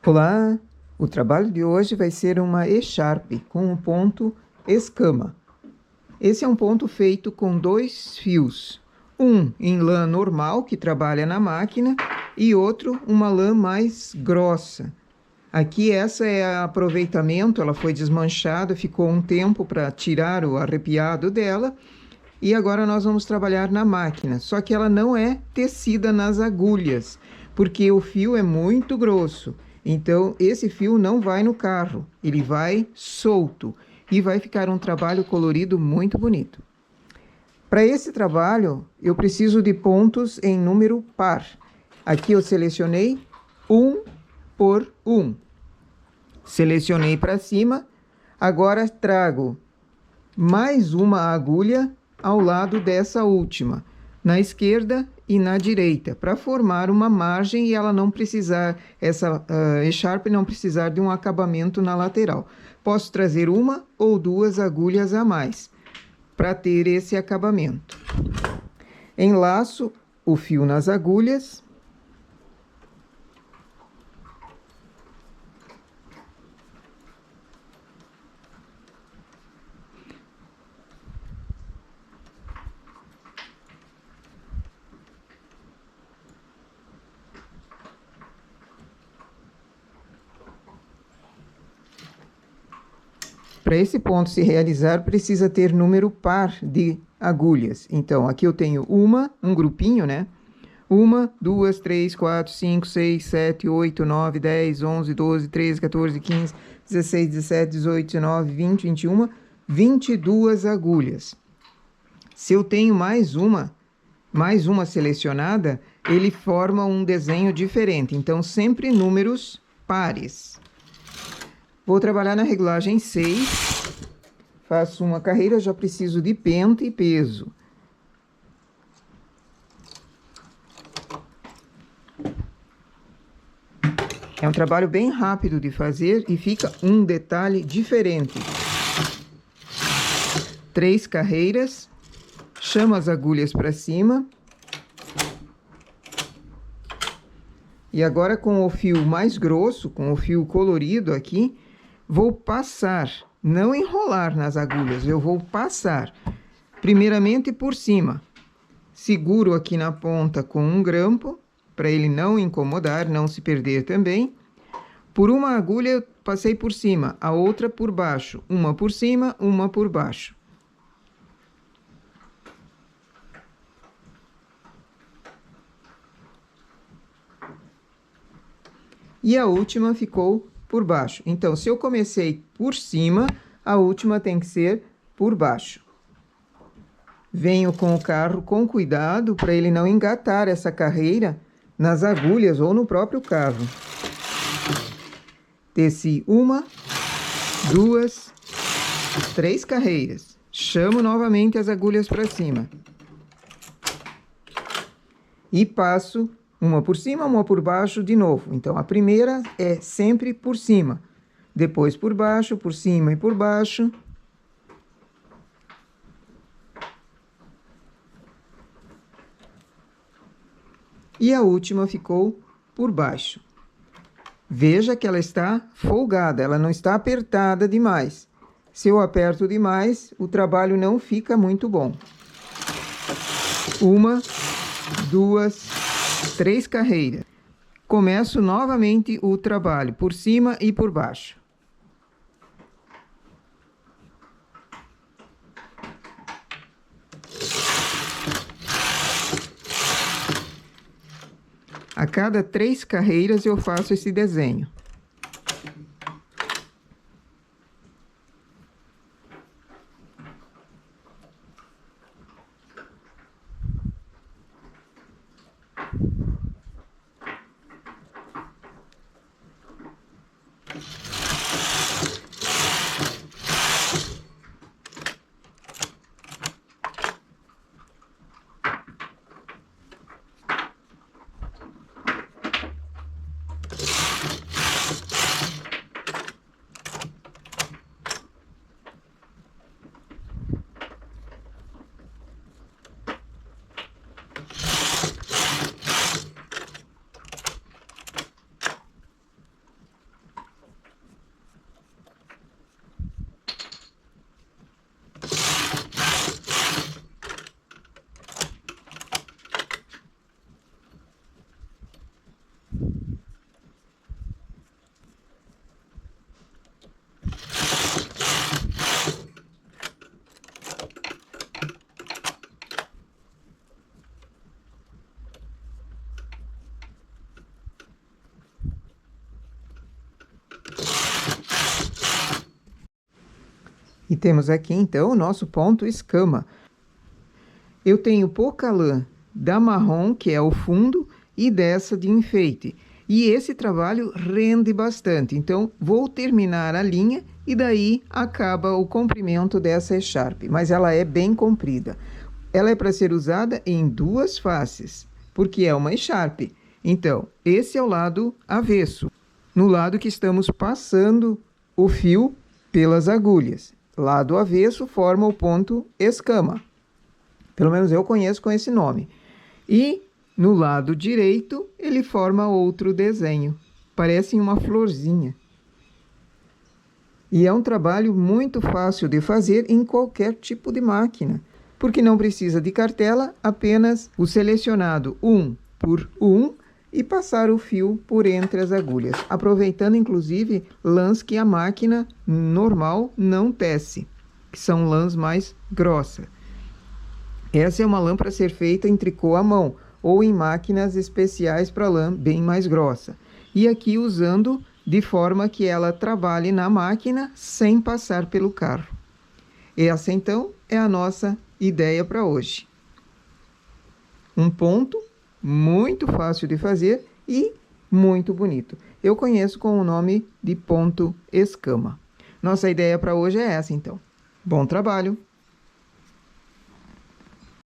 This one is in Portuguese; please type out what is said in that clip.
Olá! O trabalho de hoje vai ser uma echarpe com o ponto escama. Esse é um ponto feito com 2 fios. Um em lã normal, que trabalha na máquina, e outro uma lã mais grossa. Aqui essa é a aproveitamento, ela foi desmanchada, ficou um tempo para tirar o arrepiado dela. E agora nós vamos trabalhar na máquina, só que ela não é tecida nas agulhas, porque o fio é muito grosso. Então, esse fio não vai no carro, ele vai solto e vai ficar um trabalho colorido muito bonito. Para esse trabalho, eu preciso de pontos em número par. Aqui eu selecionei 1 por 1. Selecionei para cima, agora trago mais uma agulha ao lado dessa última, na esquerda e na direita, para formar uma margem e ela não precisar, essa echarpe não precisar de um acabamento na lateral. Posso trazer uma ou 2 agulhas a mais para ter esse acabamento. Enlaço o fio nas agulhas. Para esse ponto se realizar, precisa ter número par de agulhas. Então, aqui eu tenho um grupinho, né? 1, 2, 3, 4, 5, 6, 7, 8, 9, 10, 11, 12, 13, 14, 15, 16, 17, 18, 19, 20, 21, 22 agulhas. Se eu tenho mais uma selecionada, ele forma um desenho diferente. Então, sempre números pares. Vou trabalhar na regulagem 6, faço uma carreira, já preciso de penta e peso. É um trabalho bem rápido de fazer e fica um detalhe diferente. 3 carreiras, chamo as agulhas para cima. E agora com o fio mais grosso, com o fio colorido aqui, vou passar, não enrolar nas agulhas, eu vou passar, primeiramente por cima. Seguro aqui na ponta com um grampo, para ele não incomodar, não se perder também. Por uma agulha eu passei por cima, a outra por baixo, uma por cima, uma por baixo. E a última ficou por baixo. Então, se eu comecei por cima, a última tem que ser por baixo. Venho com o carro com cuidado para ele não engatar essa carreira nas agulhas ou no próprio carro. Teci 1, 2, 3 carreiras. Chamo novamente as agulhas para cima. E passo uma por cima, uma por baixo de novo. Então, a primeira é sempre por cima. Depois por baixo, por cima e por baixo. E a última ficou por baixo. Veja que ela está folgada, ela não está apertada demais. Se eu aperto demais, o trabalho não fica muito bom. 1, 2, 3 carreiras. Começo novamente o trabalho, por cima e por baixo. A cada 3 carreiras eu faço esse desenho. E temos aqui, então, o nosso ponto escama. Eu tenho pouca lã da marrom, que é o fundo, e dessa de enfeite. E esse trabalho rende bastante. Então, vou terminar a linha e daí acaba o comprimento dessa echarpe. Mas ela é bem comprida. Ela é para ser usada em duas faces, porque é uma echarpe. Então, esse é o lado avesso, no lado que estamos passando o fio pelas agulhas. Lado avesso forma o ponto escama. Pelo menos eu conheço com esse nome. E no lado direito, ele forma outro desenho. Parece uma florzinha. E é um trabalho muito fácil de fazer em qualquer tipo de máquina, porque não precisa de cartela, apenas o selecionado 1 por 1 e passar o fio por entre as agulhas, aproveitando inclusive lãs que a máquina normal não tece, que são lãs mais grossas. Essa é uma lã para ser feita em tricô à mão ou em máquinas especiais para lã bem mais grossa. E aqui usando de forma que ela trabalhe na máquina sem passar pelo carro. Essa então é a nossa ideia para hoje. Um ponto muito fácil de fazer e muito bonito. Eu conheço com o nome de ponto escama. Nossa ideia para hoje é essa então. Bom trabalho!